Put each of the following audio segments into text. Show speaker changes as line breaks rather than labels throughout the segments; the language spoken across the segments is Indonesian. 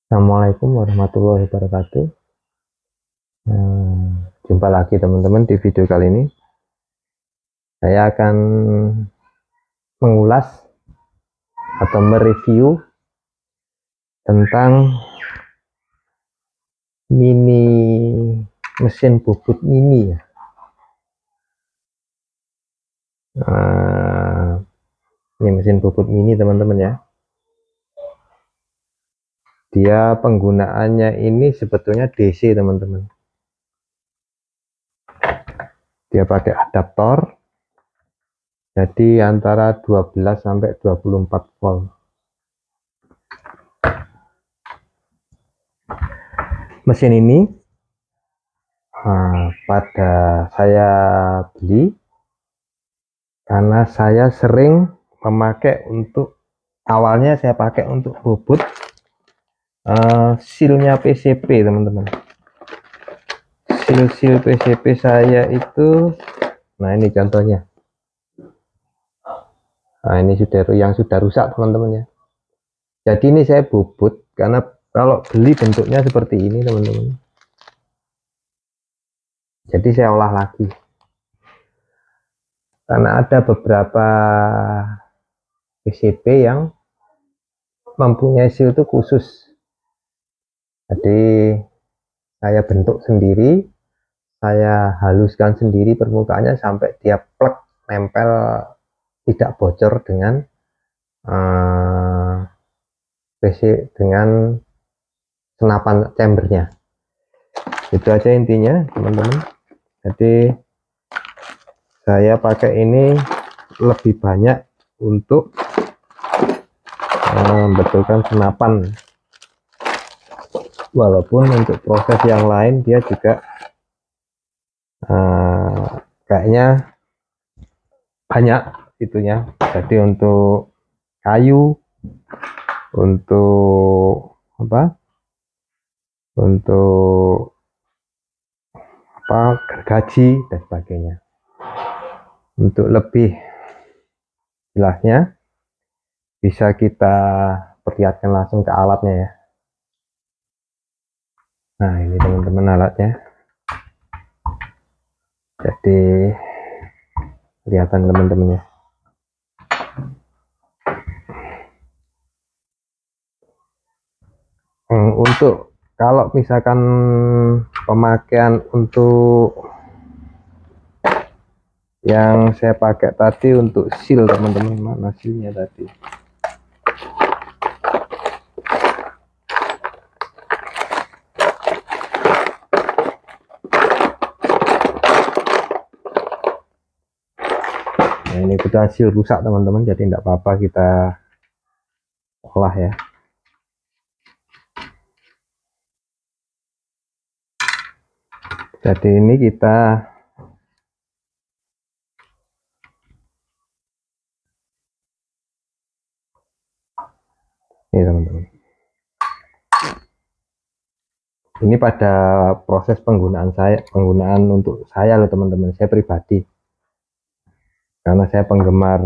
Assalamualaikum warahmatullahi wabarakatuh. Jumpa lagi teman-teman di video kali ini. Saya akan mengulas atau mereview tentang mini mesin bubut mini ya. Ini mesin bubut mini teman-teman ya. Dia penggunaannya ini sebetulnya DC teman-teman. Dia pakai adaptor. Jadi antara 12 sampai 24 volt. Mesin ini pada saya beli karena saya sering memakai untuk awalnya saya pakai untuk bobot sealnya PCB teman-teman. Seal PCB saya itu, nah ini contohnya. Nah ini yang sudah rusak teman-teman ya. Jadi ini saya bobot karena kalau beli bentuknya seperti ini teman-teman. Jadi saya olah lagi. Karena ada beberapa PCB yang mempunyai seal itu khusus. Jadi saya bentuk sendiri, saya haluskan sendiri permukaannya sampai dia plek nempel, tidak bocor dengan PC dengan senapan chambernya. Itu aja intinya teman-teman. Jadi saya pakai ini lebih banyak untuk membetulkan senapan, walaupun untuk proses yang lain dia juga kayaknya banyak itunya. Jadi untuk kayu, untuk gergaji dan sebagainya. Untuk lebih jelasnya bisa kita perlihatkan langsung ke alatnya ya. Nah ini teman-teman alatnya. Jadi kelihatan teman-teman ya. Untuk kalau misalkan pemakaian untuk yang saya pakai tadi untuk seal teman-teman, mana sealnya tadi? Nah ini kita seal rusak teman-teman, jadi tidak apa-apa kita olah ya. Jadi ini kita ini teman-teman. Ini pada proses penggunaan untuk saya loh teman-teman, saya pribadi. Karena saya penggemar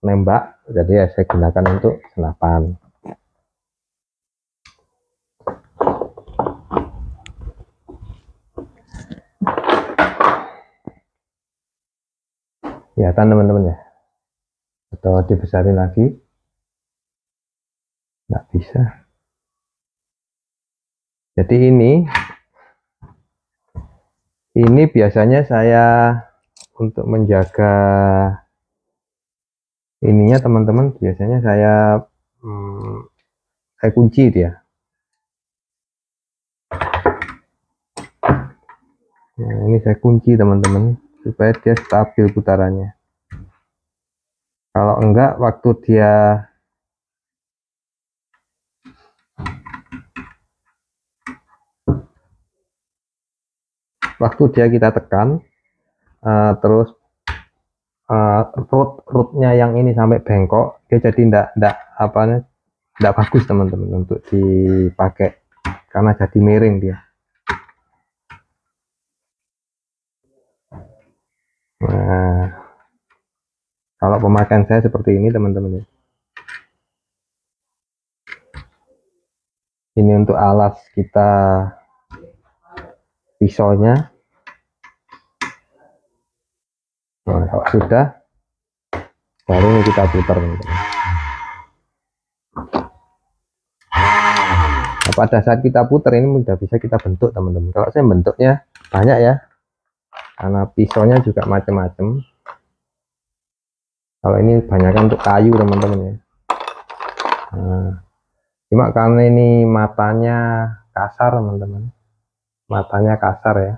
nembak, jadi ya saya gunakan untuk senapan. Kelihatan teman-teman ya, atau dibesarin lagi? Nggak bisa. Jadi ini biasanya saya untuk menjaga ininya teman-teman, biasanya saya kunci dia. Nah, ini saya kunci teman-teman supaya dia stabil putarannya. Kalau enggak waktu dia kita tekan terus rootnya yang ini sampai bengkok, dia jadi enggak bagus teman-teman untuk dipakai karena jadi miring dia. Nah, kalau pemakaian saya seperti ini teman-teman ya. Ini untuk alas kita pisaunya. Nah, kalau sudah, baru ini kita putar teman-teman. Nah, pada saat kita putar ini sudah bisa kita bentuk teman-teman. Kalau saya bentuknya banyak ya, karena pisaunya juga macam-macam. Kalau ini banyak untuk kayu teman-teman ya. Nah, cuma karena ini matanya kasar teman-teman, matanya kasar ya,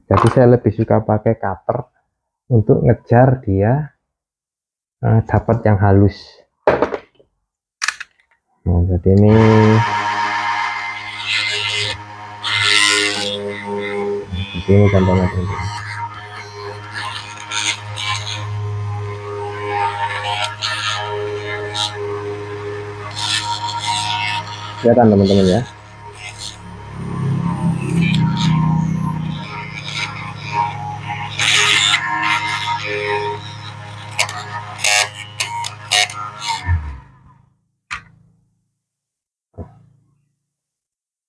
jadi saya lebih suka pakai cutter untuk ngejar dia dapat yang halus. Nah, jadi ini contohnya teman-teman. Kelihatan teman-teman ya.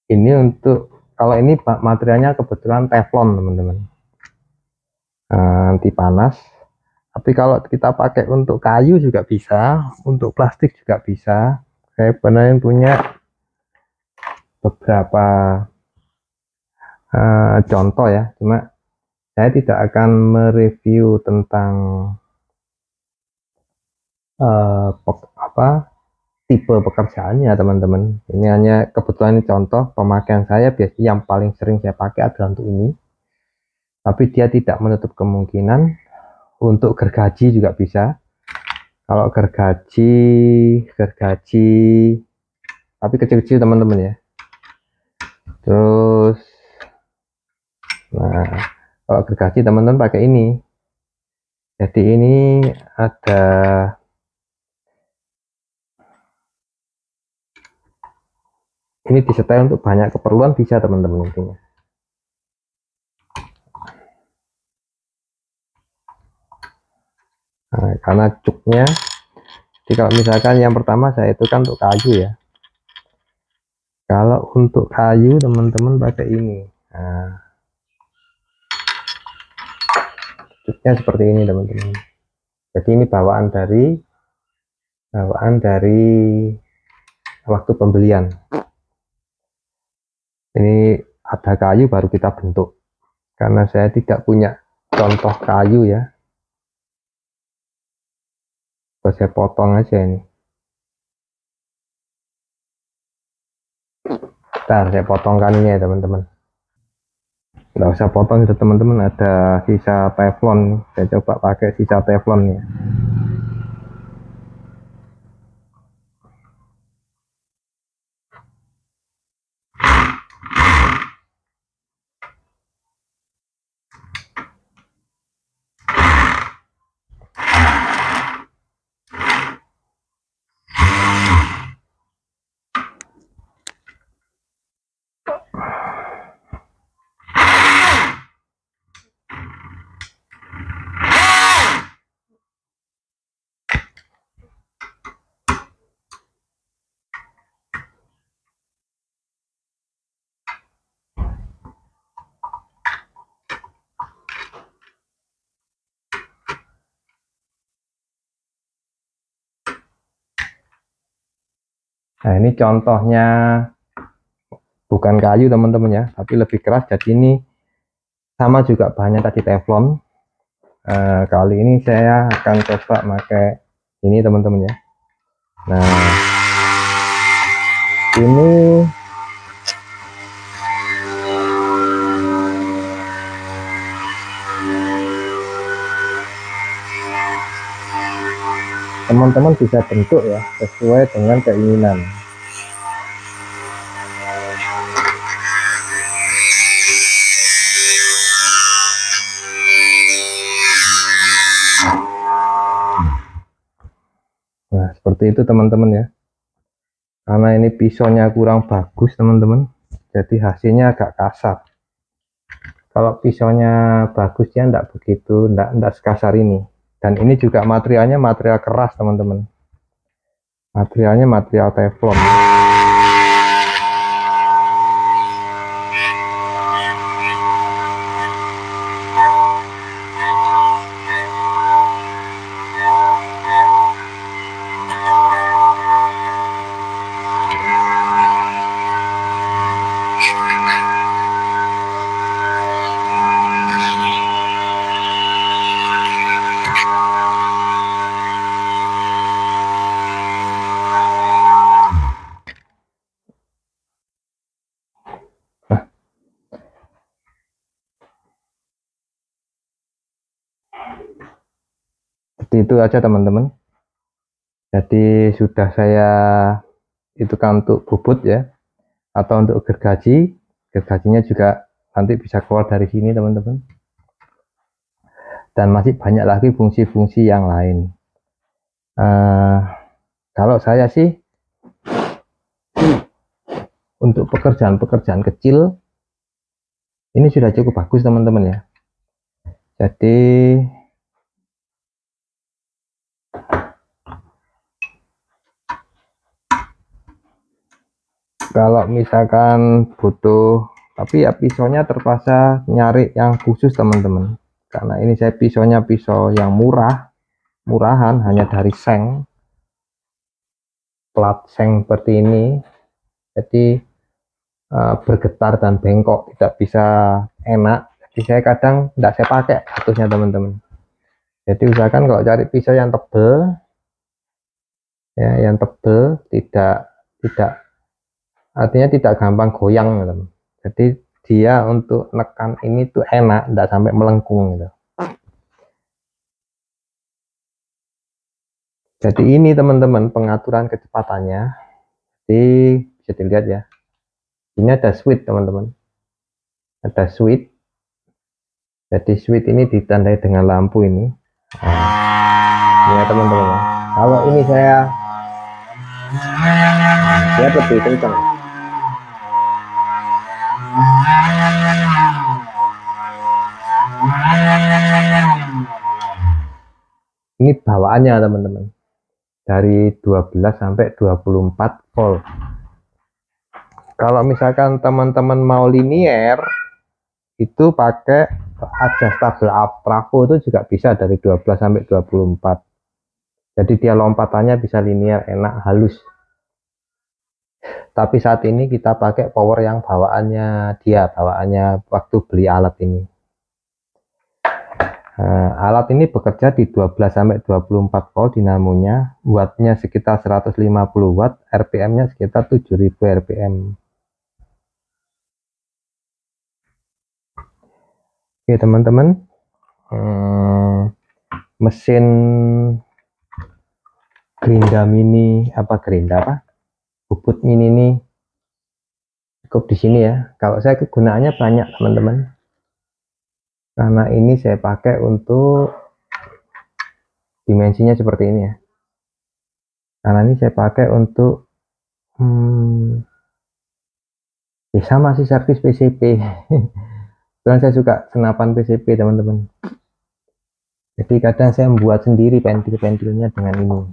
Ini untuk, kalau ini materialnya kebetulan teflon teman-teman, anti panas. Tapi kalau kita pakai untuk kayu juga bisa, untuk plastik juga bisa. Saya benar punya beberapa contoh ya, cuma saya tidak akan mereview tentang tipe pekerjaannya teman-teman. Ini hanya kebetulan ini contoh pemakaian saya. Biasanya yang paling sering saya pakai adalah untuk ini, tapi dia tidak menutup kemungkinan untuk gergaji juga bisa. Kalau gergaji tapi kecil-kecil teman-teman ya. Terus nah, kalau gergaji teman-teman pakai ini. Jadi ini ada ini disetel untuk banyak keperluan, bisa teman-teman intinya. Nah, karena cuknya, jadi kalau misalkan yang pertama saya itu kan untuk kayu ya. Kalau untuk kayu teman-teman pakai ini. Nah, cuknya seperti ini teman-teman. Jadi ini bawaan dari waktu pembelian. Ini ada kayu baru kita bentuk. Karena saya tidak punya contoh kayu ya, saya potong aja ini. Ntar saya potongkan ini ya teman-teman. Nggak usah potong itu teman-teman, ada sisa teflon. Saya coba pakai sisa teflonnya. Nah ini contohnya bukan kayu teman-teman ya, tapi lebih keras. Jadi ini sama juga bahannya tadi teflon. Kali ini saya akan coba pakai ini teman-teman ya. Nah ini teman-teman bisa bentuk ya sesuai dengan keinginan. Nah seperti itu teman-teman ya. Karena ini pisaunya kurang bagus teman-teman, jadi hasilnya agak kasar. Kalau pisaunya bagus ya enggak begitu, enggak sekasar ini. Dan ini juga materialnya material keras teman-teman, materialnya material teflon. Jadi itu aja teman-teman. Jadi sudah saya itu kan untuk bubut ya, atau untuk gergaji. Gergajinya juga nanti bisa keluar dari sini teman-teman. Dan masih banyak lagi fungsi-fungsi yang lain. Kalau saya sih untuk pekerjaan-pekerjaan kecil ini sudah cukup bagus teman-teman ya. Jadi kalau misalkan butuh, tapi ya pisaunya terpaksa nyari yang khusus teman-teman, karena ini saya pisaunya pisau yang murahan, hanya dari seng, plat seng seperti ini. Jadi bergetar dan bengkok, tidak bisa enak. Jadi saya kadang tidak saya pakai atusnya teman-teman. Jadi usahakan kalau cari pisau yang tebel ya, yang tebel, tidak artinya tidak gampang goyang gitu. Jadi dia untuk nekan ini tuh enak, tidak sampai melengkung gitu. Jadi ini teman-teman pengaturan kecepatannya. Jadi bisa dilihat ya, ini ada switch teman-teman, ada switch. Jadi switch ini ditandai dengan lampu ini. Nah, ini ya teman-teman ya. Kalau ini saya lebih kencang. Ini bawaannya teman-teman, dari 12 sampai 24 volt. Kalau misalkan teman-teman mau linier, itu pakai adjustable trafo itu juga bisa dari 12 sampai 24. Jadi dia lompatannya bisa linier, enak, halus. Tapi saat ini kita pakai power yang bawaannya waktu beli alat ini. Alat ini bekerja di 12 sampai 24 volt dinamonya, wattnya sekitar 150 watt, RPM-nya sekitar 7000 RPM. Oke teman-teman, mesin bubut mini ini cukup di sini ya. Kalau saya kegunaannya banyak teman-teman, karena ini saya pakai untuk dimensinya seperti ini ya. Karena ini saya pakai untuk bisa masih servis PCP. Dan saya suka senapan PCP teman-teman. Jadi kadang saya membuat sendiri pentil-pentilnya dengan ini.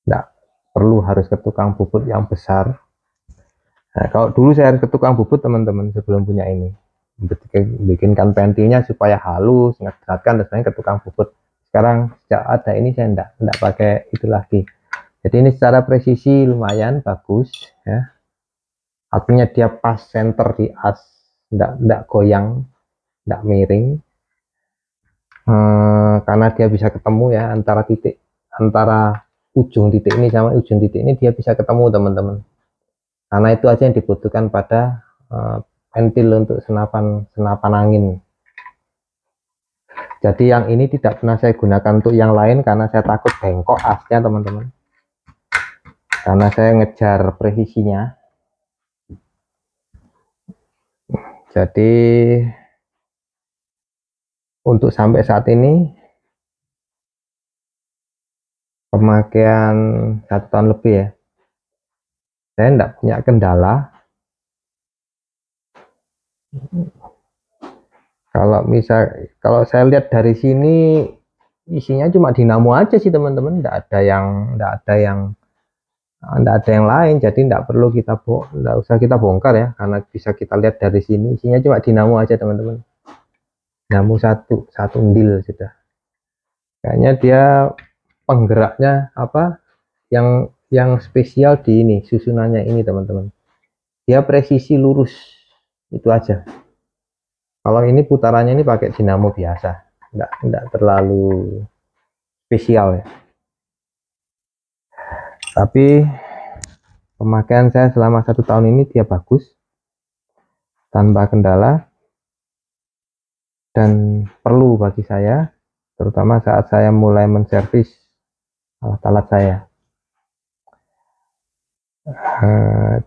Tidak perlu harus ke tukang bubut yang besar. Nah, kalau dulu saya harus ke tukang bubut teman-teman sebelum punya ini. Bikinkan pentilnya supaya halus, ngegatkan, dan ke tukang bubut. Sekarang sejak ada ini saya tidak pakai itu lagi. Jadi ini secara presisi lumayan bagus ya. Artinya dia pas center di as, tidak goyang, tidak miring. Karena dia bisa ketemu ya antara ujung titik ini sama ujung titik ini, dia bisa ketemu teman-teman. Karena itu aja yang dibutuhkan pada pentil untuk senapan angin. Jadi yang ini tidak pernah saya gunakan untuk yang lain karena saya takut bengkok asnya teman-teman. Karena saya ngejar presisinya. Jadi untuk sampai saat ini pemakaian 1 tahun lebih ya, saya tidak punya kendala. Kalau saya lihat dari sini isinya cuma dinamo aja sih teman-teman, tidak ada yang lain. Jadi tidak usah kita bongkar ya, karena bisa kita lihat dari sini isinya cuma dinamo aja teman-teman. Dinamo satu ndil sudah. Kayaknya dia penggeraknya apa yang spesial di ini, susunannya ini teman-teman. Dia presisi lurus itu aja. Kalau ini putarannya ini pakai dinamo biasa, enggak terlalu spesial ya. Tapi pemakaian saya selama 1 tahun ini dia bagus tanpa kendala. dan perlu bagi saya, terutama saat saya mulai menservis alat-alat saya.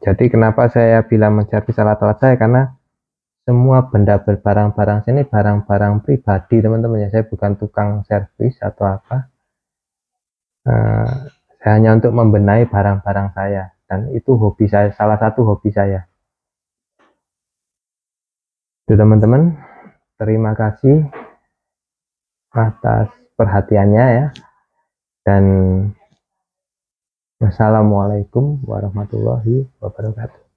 Jadi kenapa saya bilang menservis alat-alat saya, karena semua benda barang-barang sini barang-barang pribadi teman-teman ya. Saya bukan tukang servis atau apa. Saya hanya untuk membenahi barang-barang saya, dan itu hobi saya, salah satu hobi saya. Itu teman-teman, terima kasih atas perhatiannya ya, dan wassalamualaikum warahmatullahi wabarakatuh.